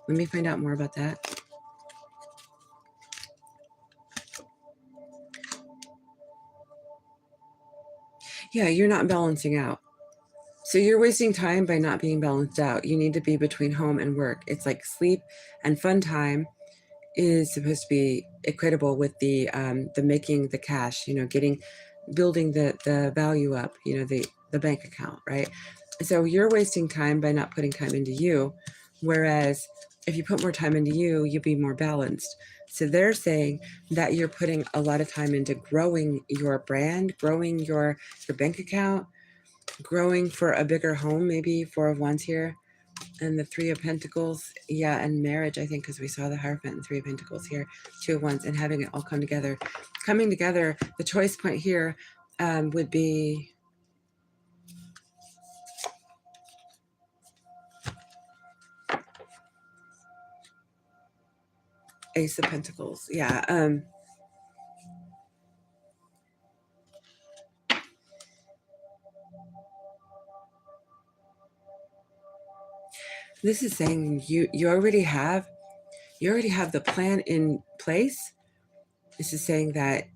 Let me find out more about that. Yeah, you're not balancing out. So you're wasting time by not being balanced out. You need to be between home and work. It's like sleep and fun time is supposed to be equitable with the making the cash, you know, building the value up, you know, the bank account, right? So you're wasting time by not putting time into you. Whereas if you put more time into you, you'll be more balanced. So they're saying that you're putting a lot of time into growing your brand, growing your bank account, growing for a bigger home, maybe Four of Wands here. And the Three of Pentacles, yeah, and marriage, I think, because we saw the Hierophant and Three of Pentacles here, Two of Wands, and having it all come together. Coming together, the choice point here would be Ace of Pentacles, yeah. This is saying you already have the plan in place. This is saying that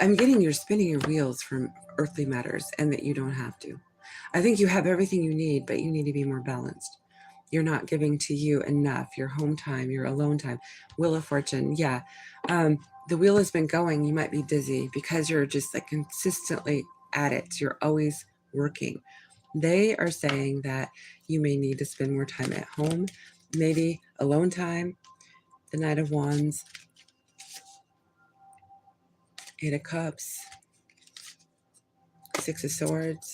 I'm getting you're spinning your wheels from earthly matters, and that you don't have to. I think you have everything you need, but you need to be more balanced. You're not giving to you enough, your home time, your alone time. Wheel of Fortune, yeah. The wheel has been going. You might be dizzy because you're just like consistently at it. You're always working. They are saying that you may need to spend more time at home, maybe alone time, the Knight of Wands, 8 of Cups, 6 of Swords.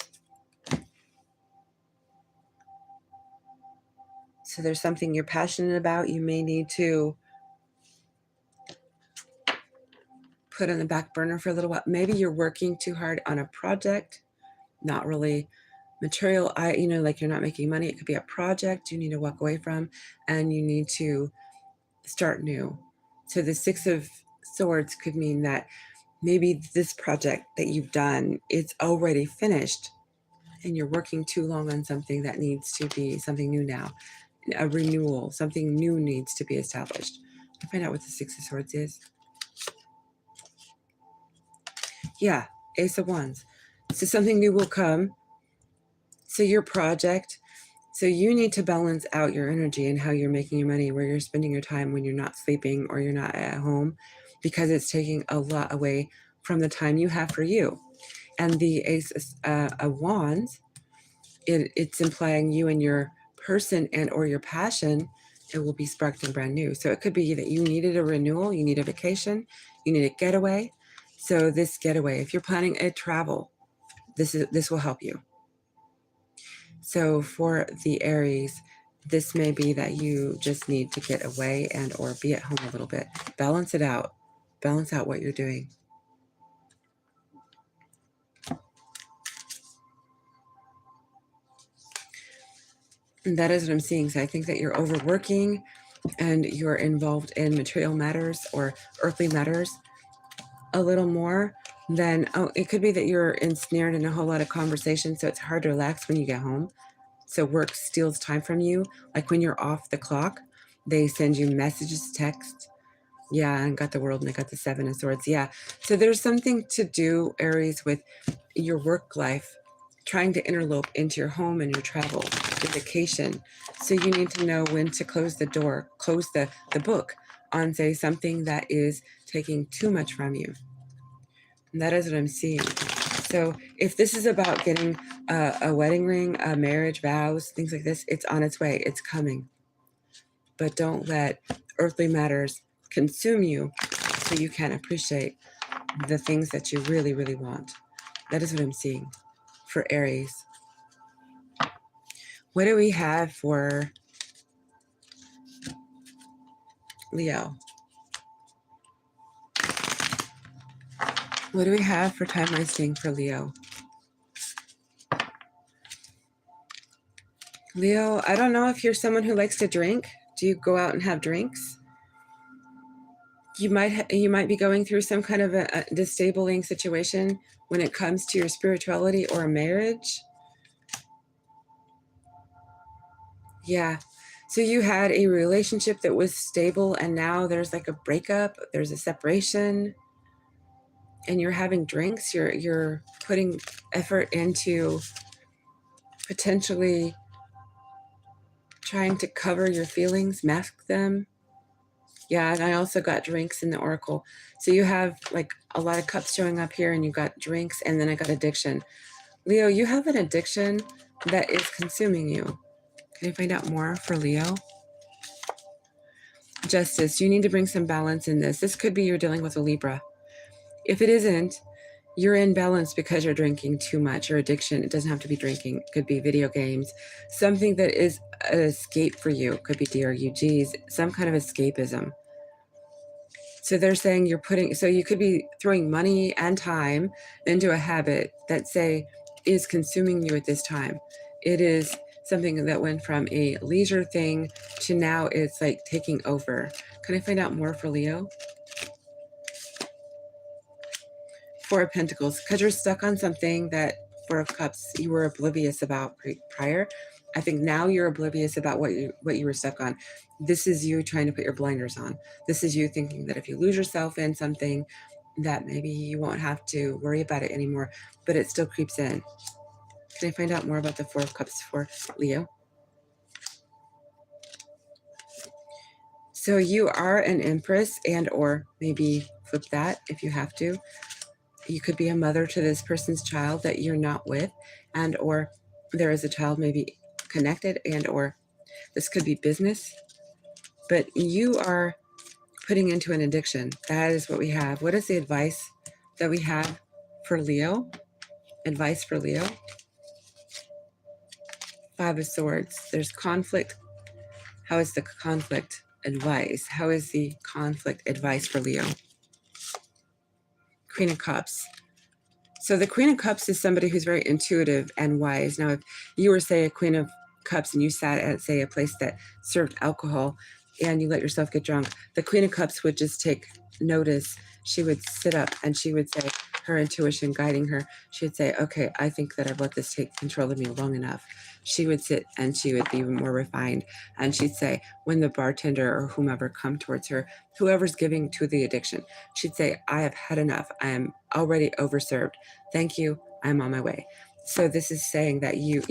So there's something you're passionate about. You may need to put on the back burner for a little while. Maybe you're working too hard on a project, not really material, like you're not making money. It could be a project you need to walk away from, and you need to start new. So the 6 of Swords could mean that maybe this project that you've done, it's already finished, and you're working too long on something that needs to be something new now. A renewal, something new needs to be established. I'll find out what the 6 of Swords is. Yeah, Ace of Wands. So something new will come. So your project, so you need to balance out your energy and how you're making your money, where you're spending your time when you're not sleeping or you're not at home, because it's taking a lot away from the time you have for you. And the Ace of Wands, it's implying you and your person and or your passion, it will be sparked and brand new. So it could be that you needed a renewal, you need a vacation, you need a getaway. So this getaway, if you're planning a travel, this will help you. So for the Aries, this may be that you just need to get away and or be at home a little bit. Balance it out. Balance out what you're doing. And that is what I'm seeing. So I think that you're overworking and you're involved in material matters or earthly matters a little more than, it could be that you're ensnared in a whole lot of conversation, so it's hard to relax when you get home. So work steals time from you. Like when you're off the clock, they send you messages, texts. Yeah, and got the World, and I got the 7 of Swords. Yeah, so there's something to do, Aries, with your work life, trying to interlope into your home and your travel, your vacation. So you need to know when to close the door, close the book on, say, something that is taking too much from you. And that is what I'm seeing. So if this is about getting a wedding ring, a marriage, vows, things like this, it's on its way. It's coming. But don't let earthly matters consume you so you can't appreciate the things that you really, really want. That is what I'm seeing for Aries. What do we have for Leo? What do we have for time wasting for Leo? Leo, I don't know if you're someone who likes to drink. Do you go out and have drinks? You might be going through some kind of a disabling situation when it comes to your spirituality or a marriage. Yeah. So you had a relationship that was stable, and now there's like a breakup, there's a separation, and you're having drinks. You're putting effort into potentially trying to cover your feelings, mask them. Yeah, and I also got drinks in the Oracle. So you have like a lot of cups showing up here, and you got drinks, and then I got addiction. Leo, you have an addiction that is consuming you. Can I find out more for Leo? Justice, you need to bring some balance in this. This could be you're dealing with a Libra. If it isn't, you're in balance because you're drinking too much, or addiction. It doesn't have to be drinking. It could be video games. Something that is an escape for you. It could be DRUGs, some kind of escapism. So they're saying you're putting, so you could be throwing money and time into a habit that, say, is consuming you at this time. It is something that went from a leisure thing to now it's like taking over. Can I find out more for Leo? 4 of Pentacles, because you're stuck on something that 4 of Cups you were oblivious about prior. I think now you're oblivious about what you were stuck on. This is you trying to put your blinders on. This is you thinking that if you lose yourself in something, that maybe you won't have to worry about it anymore, but it still creeps in. Can I find out more about the 4 of Cups for Leo? So you are an Empress, and or maybe flip that if you have to. You could be a mother to this person's child that you're not with, and or there is a child maybe connected, and or this could be business. But you are putting into an addiction. That is what we have. What is the advice that we have for Leo? Advice for Leo. 5 of Swords. There's conflict. How is the conflict advice? How is the conflict advice for Leo? Queen of Cups. So the Queen of Cups is somebody who's very intuitive and wise. Now, if you were, say, a Queen of Cups and you sat at, say, a place that served alcohol and you let yourself get drunk, the Queen of Cups would just take notice. She would sit up and she would say, her intuition guiding her, she would say, okay, I think that I've let this take control of me long enough. She would sit and she would be more refined. And she'd say, when the bartender or whomever come towards her, whoever's giving to the addiction, she'd say, I have had enough. I am already overserved. Thank you. I'm on my way. So this is saying that you,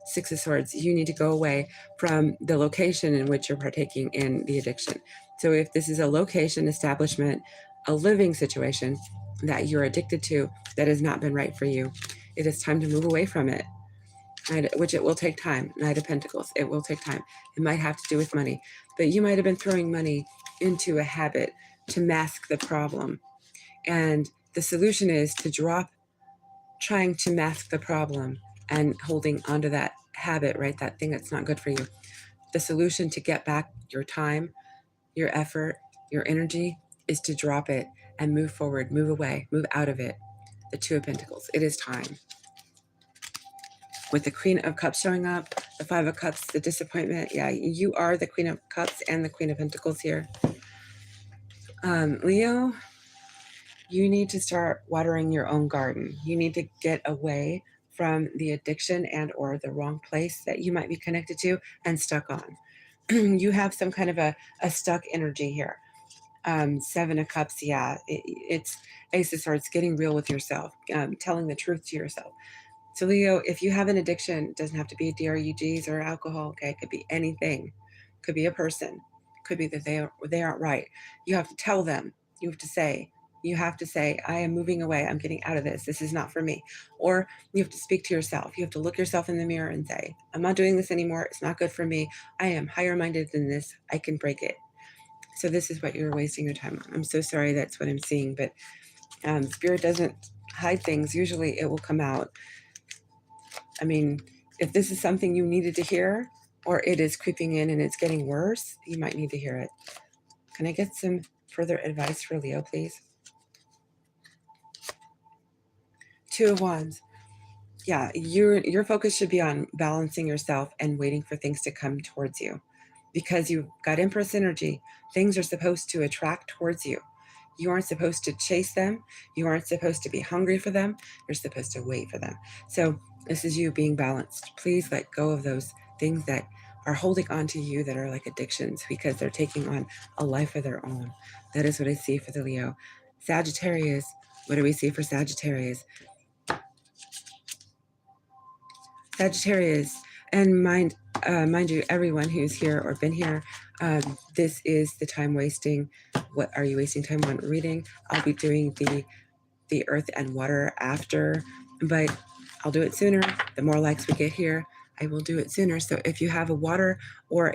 6 of Swords, you need to go away from the location in which you're partaking in the addiction. So if this is a location, establishment, a living situation that you're addicted to that has not been right for you, it is time to move away from it, which it will take time. Knight of Pentacles, it will take time. It might have to do with money, but you might have been throwing money into a habit to mask the problem. And the solution is to drop trying to mask the problem and holding onto that habit, right? That thing that's not good for you. The solution to get back your time, your effort, your energy is to drop it and move forward, move away, move out of it. The 2 of Pentacles, it is time. With the Queen of Cups showing up, the 5 of Cups, the disappointment. Yeah, you are the Queen of Cups and the Queen of Pentacles here. Leo, you need to start watering your own garden. You need to get away from the addiction and or the wrong place that you might be connected to and stuck on. You have some kind of a stuck energy here. 7 of Cups, it's Ace of Swords, getting real with yourself, telling the truth to yourself. So Leo, if you have an addiction, it doesn't have to be DRUGs or alcohol, okay? It could be anything. It could be a person. It could be that they aren't right. You have to tell them. You have to say, I am moving away. I'm getting out of this. This is not for me. Or you have to speak to yourself. You have to look yourself in the mirror and say, I'm not doing this anymore. It's not good for me. I am higher minded than this. I can break it. So this is what you're wasting your time on. I'm so sorry that's what I'm seeing, but Spirit doesn't hide things. Usually it will come out. I mean, if this is something you needed to hear, or it is creeping in and it's getting worse, you might need to hear it. Can I get some further advice for Leo, please? 2 of Wands. Yeah, your focus should be on balancing yourself and waiting for things to come towards you. Because you've got Empress energy, things are supposed to attract towards you. You aren't supposed to chase them. You aren't supposed to be hungry for them. You're supposed to wait for them. So this is you being balanced. Please let go of those things that are holding on to you that are like addictions because they're taking on a life of their own. That is what I see for the Leo. Sagittarius, what do we see for Sagittarius? Sagittarius, and mind you, everyone who's here or been here, this is the time wasting. What are you wasting time on reading? I'll be doing the earth and water after, but I'll do it sooner. The more likes we get here, I will do it sooner. So if you have a water or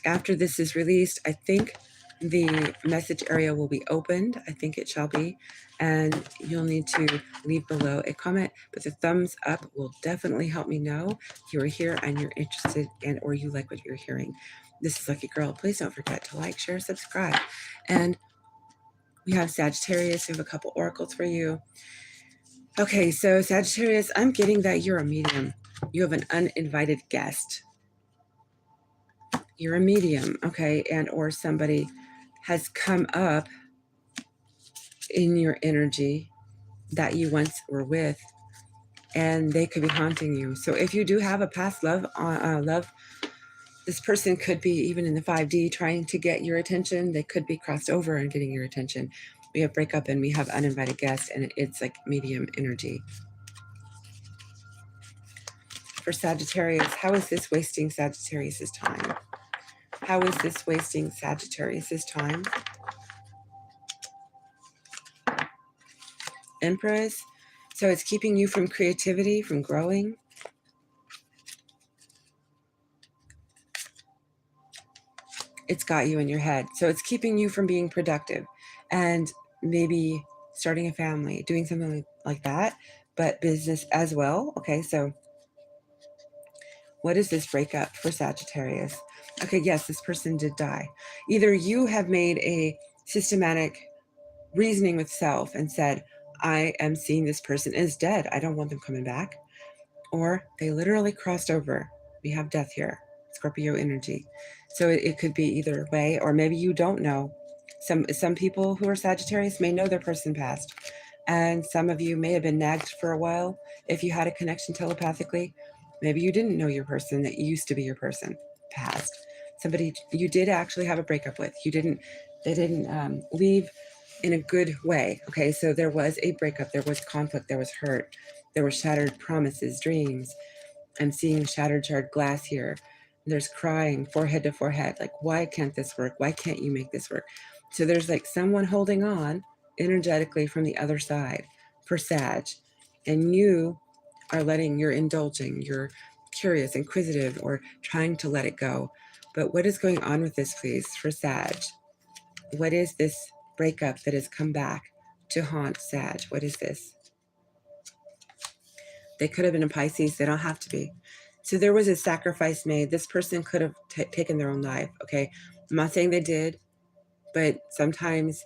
after this is released, I think the message area will be opened. I think it shall be. And you'll need to leave below a comment, but the thumbs up will definitely help me know you are here and you're interested and or you like what you're hearing. This is Lucky Girl. Please don't forget to like, share, subscribe. And we have Sagittarius. We have a couple oracles for you. Okay, so Sagittarius, I'm getting that you're a medium. You have an uninvited guest. You're a medium, okay, and or somebody has come up in your energy that you once were with, and they could be haunting you. So if you do have a past love, this person could be even in the 5D trying to get your attention. They could be crossed over and getting your attention. We have breakup and we have uninvited guests, and it's like medium energy. For Sagittarius, how is this wasting Sagittarius's time? How is this wasting Sagittarius's time? Empress. So it's keeping you from creativity, from growing. it's got you in your head. So it's keeping you from being productive and maybe starting a family, doing something like that, but business as well. Okay, so what is this breakup for Sagittarius? Okay, yes, this person did die. Either you have made a systematic reasoning with self and said, I am seeing this person as dead. I don't want them coming back. Or they literally crossed over. We have death here, Scorpio energy. So it could be either way, or maybe you don't know. Some people who are Sagittarius may know their person passed. And some of you may have been nagged for a while. If you had a connection telepathically, maybe you didn't know your person that used to be your person passed. Somebody you did actually have a breakup with. They didn't leave in a good way. Okay, so there was a breakup, there was conflict, there was hurt, there were shattered promises, dreams. I'm seeing shattered charred glass here. There's crying forehead to forehead, like, why can't this work? Why can't you make this work? So there's like someone holding on energetically from the other side for Sag, and you're indulging, you're curious, inquisitive, or trying to let it go. But what is going on with this, please, for Sag? What is this breakup that has come back to haunt Sag? What is this? They could have been a Pisces. They don't have to be. So there was a sacrifice made. This person could have taken their own life. Okay, I'm not saying they did, but sometimes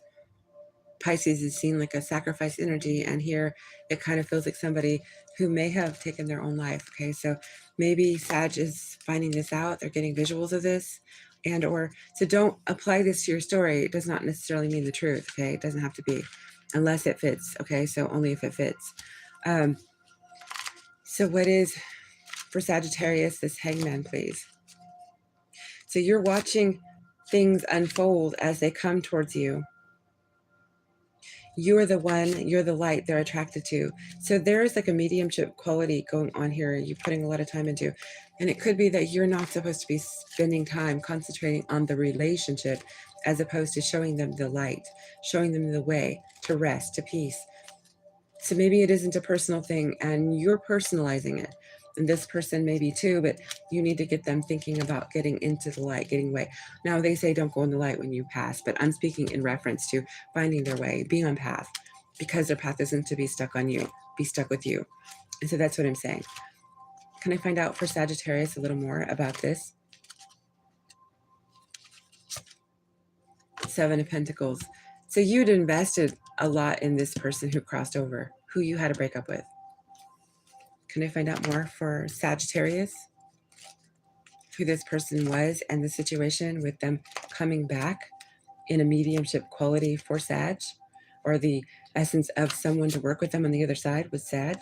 Pisces is seen like a sacrifice energy, and here it kind of feels like somebody who may have taken their own life. Okay, so maybe Sag is finding this out. They're getting visuals of this, so don't apply this to your story. It does not necessarily mean the truth. Okay, it doesn't have to be, unless it fits. Okay, so only if it fits. So what is for Sagittarius this Hangman, please? So you're watching things unfold as they come towards you. You're the one, you're the light they're attracted to. So there is like a mediumship quality going on here you're putting a lot of time into. And it could be that you're not supposed to be spending time concentrating on the relationship as opposed to showing them the light, showing them the way to rest, to peace. So maybe it isn't a personal thing and you're personalizing it. And this person maybe too, but you need to get them thinking about getting into the light, getting away. Now they say don't go in the light when you pass, but I'm speaking in reference to finding their way, being on path, because their path isn't to be stuck on you, be stuck with you. And so that's what I'm saying. Can I find out for Sagittarius a little more about this? Seven of Pentacles. So you'd invested a lot in this person who crossed over, who you had a breakup with. Can I find out more for Sagittarius? Who this person was and the situation with them coming back in a mediumship quality for Sag, or the essence of someone to work with them on the other side with Sag.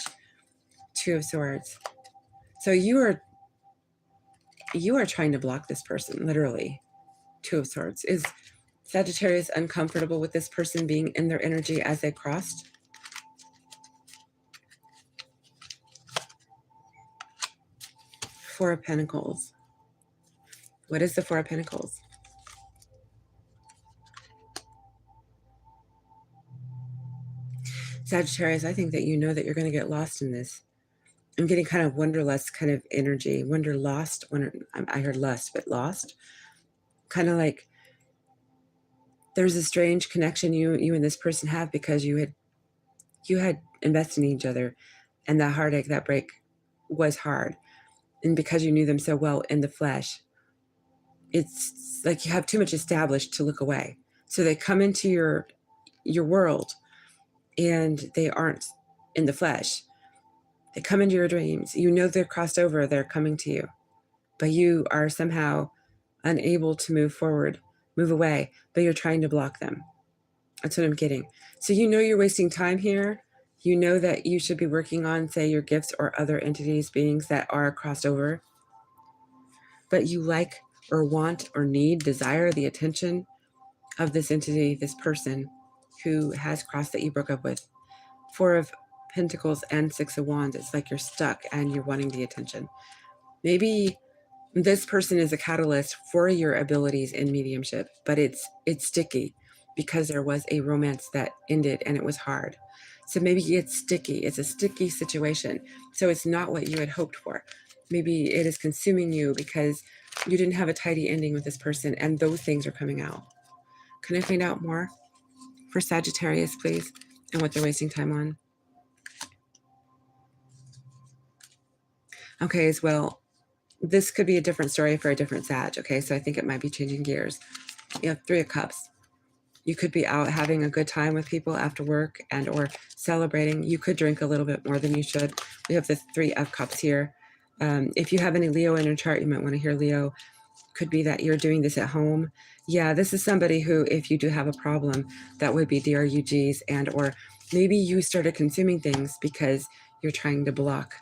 Two of Swords. So you are trying to block this person, literally. Two of Swords. Is Sagittarius uncomfortable with this person being in their energy as they crossed? Four of Pentacles. What is the Four of Pentacles? Sagittarius, I think that you know that you're going to get lost in this. I'm getting kind of wanderlust kind of energy. Wanderlost. I heard lust, but lost. Kind of like there's a strange connection you and this person have because you had invested in each other, and that heartache, that break was hard. And because you knew them so well in the flesh, it's like you have too much established to look away. So they come into your world and they aren't in the flesh. They come into your dreams. You know they're crossed over, they're coming to you. But you are somehow unable to move forward, move away, but you're trying to block them. That's what I'm getting. So you know you're wasting time here. You know that you should be working on, say, your gifts or other entities, beings that are crossed over. But you like or want or need, desire the attention of this entity, this person who has crossed that you broke up with. Four of Pentacles and Six of Wands. It's like you're stuck and you're wanting the attention. Maybe this person is a catalyst for your abilities in mediumship, but it's sticky because there was a romance that ended and it was hard. So maybe it's sticky. It's a sticky situation. So it's not what you had hoped for. Maybe it is consuming you because you didn't have a tidy ending with this person, and those things are coming out. Can I find out more for Sagittarius, please, and what they're wasting time on? Okay, as well, this could be a different story for a different Sag, okay? So I think it might be changing gears. You have 3 of Cups. You could be out having a good time with people after work and or celebrating. You could drink a little bit more than you should. We have the 3 of Cups here. If you have any Leo in your chart, you might want to hear Leo. Could be that you're doing this at home. Yeah, this is somebody who, if you do have a problem, that would be DRUGs, and or maybe you started consuming things because you're trying to block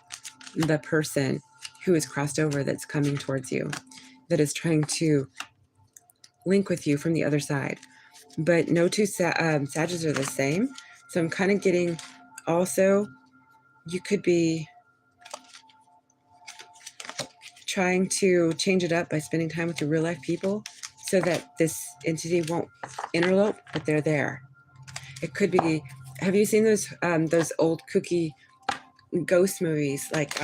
the person who is crossed over that's coming towards you, that is trying to link with you from the other side. But no two Sages are the same. So I'm kind of getting also, you could be trying to change it up by spending time with your real life people so that this entity won't interlope, but they're there. It could be, have you seen those old kooky ghost movies like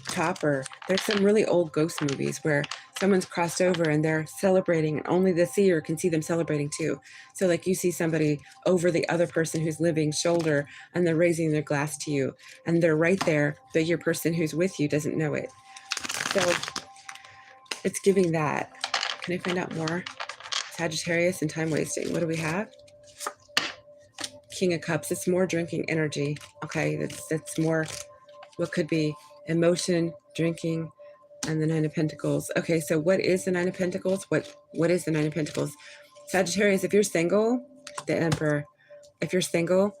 Topper? There's some really old ghost movies where someone's crossed over and they're celebrating, and only the seer can see them celebrating too. So like you see somebody over the other person who's living shoulder, and they're raising their glass to you, and they're right there, but your person who's with you doesn't know it. So it's giving that. Can I find out more? Sagittarius and time wasting. What do we have? King of Cups. It's more drinking energy. Okay, that's more what could be emotion, drinking, and the 9 of Pentacles. Okay, so what is the 9 of Pentacles? What is the 9 of Pentacles? Sagittarius, if you're single, the Emperor, if you're single,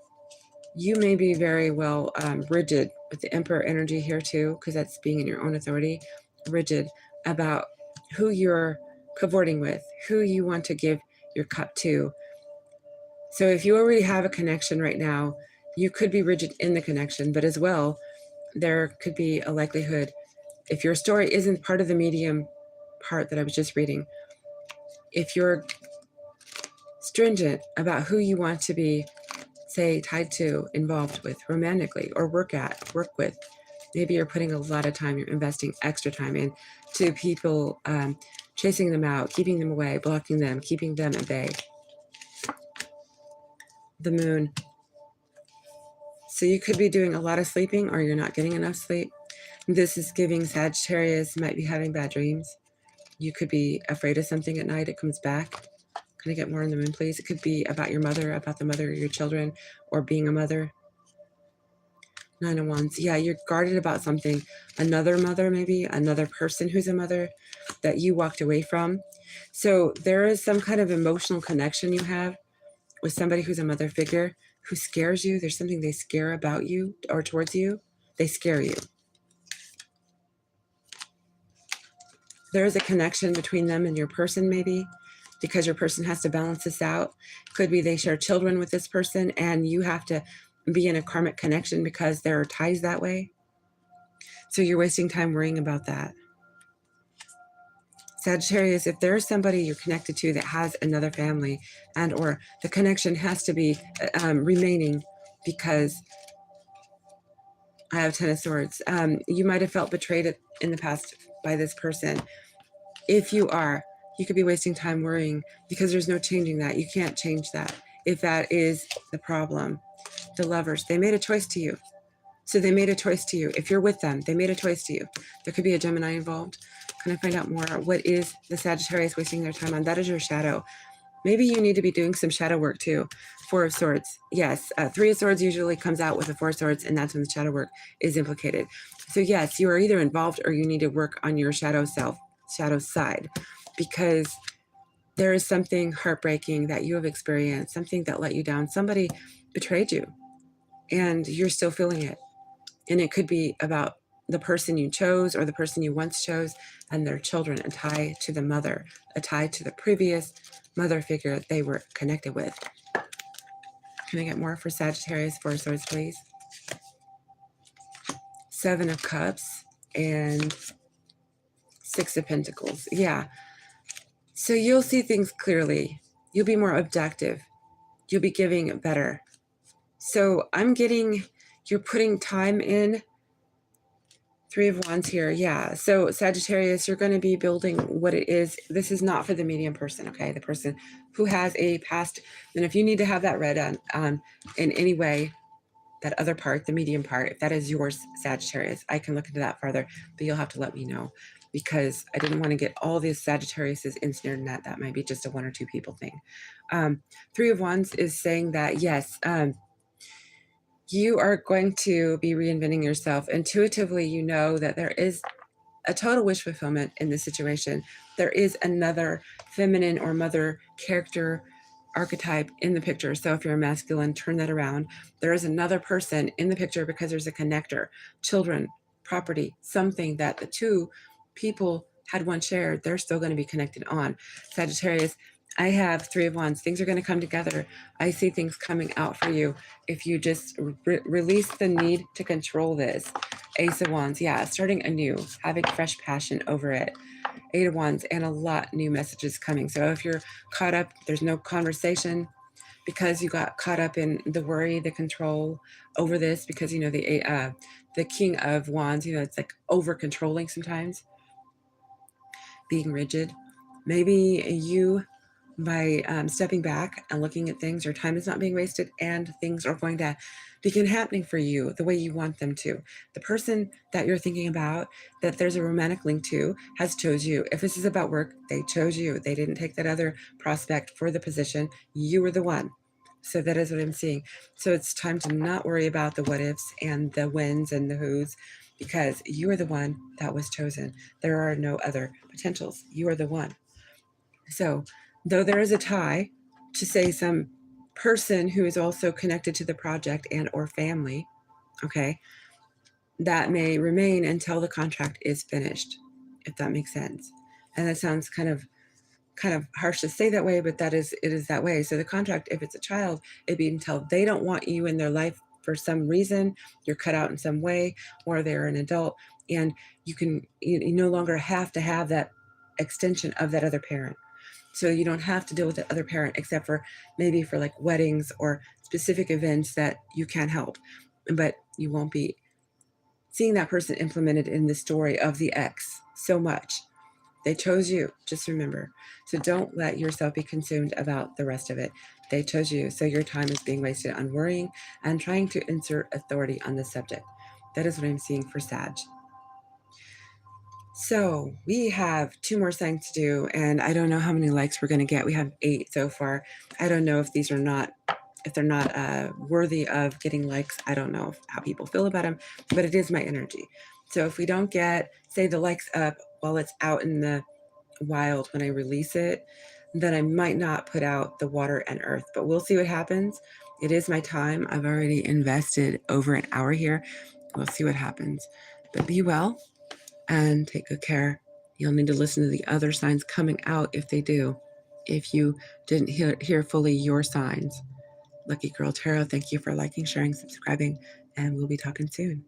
you may be very well rigid with the Emperor energy here too, because that's being in your own authority, rigid about who you're cavorting with, who you want to give your cup to. So if you already have a connection right now, you could be rigid in the connection, but as well, there could be a likelihood, if your story isn't part of the medium part that I was just reading, if you're stringent about who you want to be, say, tied to, involved with romantically, or work with, maybe you're putting a lot of time, you're investing extra time in to people, chasing them out, keeping them away, blocking them, keeping them at bay. The Moon. So you could be doing a lot of sleeping, or you're not getting enough sleep. This is giving Sagittarius might be having bad dreams. You could be afraid of something at night, it comes back. Can I get more on the Moon, please? It could be about your mother, about the mother of your children, or being a mother. 9 of Wands. Yeah, you're guarded about something. Another mother, maybe another person who's a mother that you walked away from. So there is some kind of emotional connection you have with somebody who's a mother figure who scares you. There's something they scare about you or towards you. They scare you. There is a connection between them and your person, maybe, because your person has to balance this out. Could be they share children with this person and you have to be in a karmic connection because there are ties that way. So you're wasting time worrying about that. Sagittarius, if there's somebody you're connected to that has another family, and or the connection has to be remaining, because I have 10 of Swords. You might have felt betrayed in the past by this person. If you are, you could be wasting time worrying because there's no changing that. You can't change that if that is the problem. The Lovers, they made a choice to you. So they made a choice to you. If you're with them, they made a choice to you. There could be a Gemini involved. Can I find out more? What is the Sagittarius wasting their time on? That is your shadow. Maybe you need to be doing some shadow work too. 4 of Swords. Yes, 3 of Swords usually comes out with a 4 of Swords, and that's when the shadow work is implicated. So yes, you are either involved or you need to work on your shadow self, shadow side, because there is something heartbreaking that you have experienced, something that let you down. Somebody betrayed you and you're still feeling it. And it could be about the person you chose or the person you once chose and their children, a tie to the mother, a tie to the previous mother figure they were connected with. Can I get more for Sagittarius 4 of Swords, please? 7 of Cups and 6 of Pentacles. Yeah. So you'll see things clearly. You'll be more objective. You'll be giving better. So I'm getting, you're putting time in Three of Wands here. Yeah. So Sagittarius, you're going to be building what it is. This is not for the medium person. Okay. The person who has a past. And if you need to have that read on in any way, that other part, the medium part, if that is yours, Sagittarius, I can look into that further, but you'll have to let me know, because I didn't want to get all these Sagittariuses ensnared in that. That might be just a 1 or 2 people thing. Three of Wands is saying that, yes, you are going to be reinventing yourself. Intuitively, you know that there is a total wish fulfillment in this situation. There is another feminine or mother character archetype in the picture. So if you're a masculine, turn that around. There is another person in the picture because there's a connector, children, property, something that the two people had once shared. They're still going to be connected on. Sagittarius, I have Three of Wands. Things are going to come together. I see things coming out for you if you just release the need to control this. Ace of Wands, yeah, starting anew, having fresh passion over it. Eight of Wands, and a lot new messages coming. So if you're caught up, there's no conversation because you got caught up in the worry, the control over this, because you know the King of Wands, you know, it's like over controlling sometimes, being rigid. Maybe you, by stepping back and looking at things, your time is not being wasted, and things are going to begin happening for you the way you want them to. The person that you're thinking about, that there's a romantic link to, has chose you. If this is about work, they chose you. They didn't take that other prospect for the position. You were the one. So that is what I'm seeing. So it's time to not worry about the what ifs and the whens and the whos, because you are the one that was chosen. There are no other potentials. You are the one. So though there is a tie to, say, some person who is also connected to the project and or family, okay, that may remain until the contract is finished, if that makes sense. And that sounds kind of harsh to say that way, but it is that way. So the contract, if it's a child, it'd be until they don't want you in their life for some reason, you're cut out in some way, or they're an adult, and you no longer have to have that extension of that other parent. So you don't have to deal with the other parent, except for maybe for like weddings or specific events that you can't help. But you won't be seeing that person implemented in the story of the ex so much. They chose you, just remember. So don't let yourself be consumed about the rest of it. They chose you, so your time is being wasted on worrying and trying to insert authority on this subject. That is what I'm seeing for Sag. So we have 2 more signs to do, and I don't know how many likes we're going to get. We have 8 so far. I don't know if these are not, if they're not worthy of getting likes. I don't know how people feel about them, but it is my energy. So if we don't get, say, the likes up while it's out in the wild when I release it, then I might not put out the water and earth, but we'll see what happens. It is my time. I've already invested over an hour here. We'll see what happens. But be well and take good care. You'll need to listen to the other signs coming out if they do, if you didn't hear fully your signs. Lucky Girl Tarot, thank you for liking, sharing, subscribing, and we'll be talking soon.